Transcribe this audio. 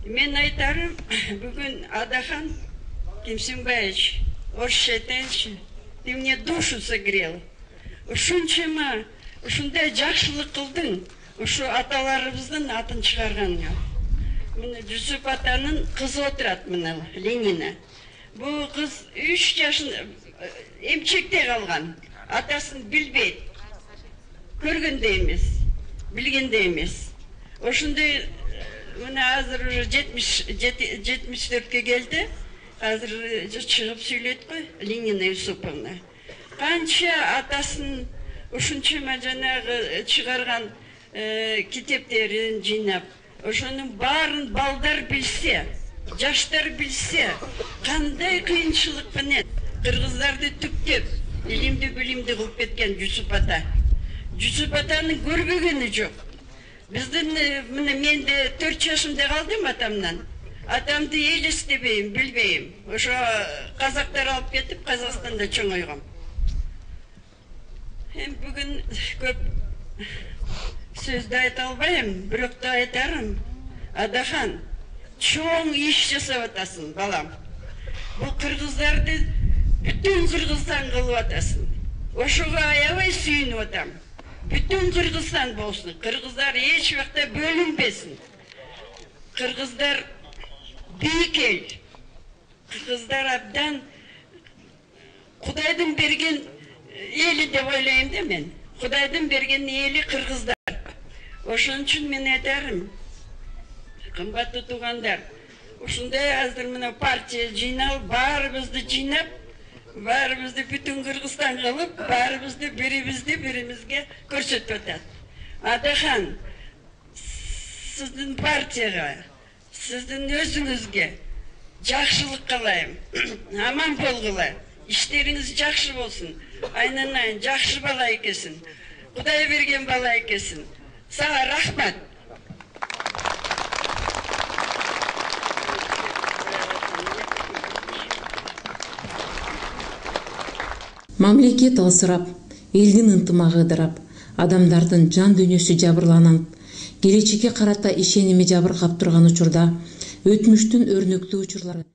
Мен айтарым, бүгін Адахан Кимсенбаевич, орысша айтайыншы, ты мне душу согрел. Ушунчама, ушундай жақшылық қылдың, ушу аталарыбыздың атын шығарғанға. Міне Жүсіп атаның қызы отырады, міне Ленина. Бұл қыз 3 жашында емчекте қалған. Атасын білбейді. Көргенде емес, білгенде емес. Ошындай, міне азыр уже 74-ке келді. Азыр шығып сөйледі қой, Ленина Юсуповна. Қанша атасын ушунчама жанағы шығарған китептерін жинап, ошоның барын балдар білсе, жаштар білсе, қандай қиыншылықпенен қырғыздарды түптеп, илимді білімді қылып кеткен Жүсіп ата. Жүсіп атаның көрбегені жоқ. Біздің, мен де 4 жашымда қалдым атамнан. Атамды елестебейм, білбейм. Ошо қазақтар алып кетіп, Қазақстанда чоңойғам. Бүгін көп сөзді айта албайым, бірақ та айтарым. Адахан, чоң еш жасап атасың, балам. Бұл қырғыздарды бүтін Қырғызстан қылып атасың. Ошоға аябай сүйініп атам. Бүтін Қырғызстан болсын. Қырғыздар еш уақытта бөлінбесін. Қырғыздар биік ел. Қырғыздар абдан Құдайдың берген елі деп ойлайым да мен. Құдайдың берген елі қырғыздар. Ошон үшін мен айтарым, қымбатты туғандар, ошындай азыр мына партия жинал, барыбызды жинап, барыбызды бүтін Қырғызстан қылып, барыбызды бірімізге көрсетіп атат. Адахан, сіздің партияға, сіздің өзіңізге жақшылық қалайым, аман болғыла, іштеріңіз жақшы болсын, айнанайын жақшы бала екесін, Құдай берген бала екесін. Саған рахмат. Мамлекет алсырап, элдин ынтымагы ыдырап, адамдардын жан дүйнөсү жабырланып, келечекке карата ишеними жабыркап турган учурда өтмүштүн өрнөктүү учурлары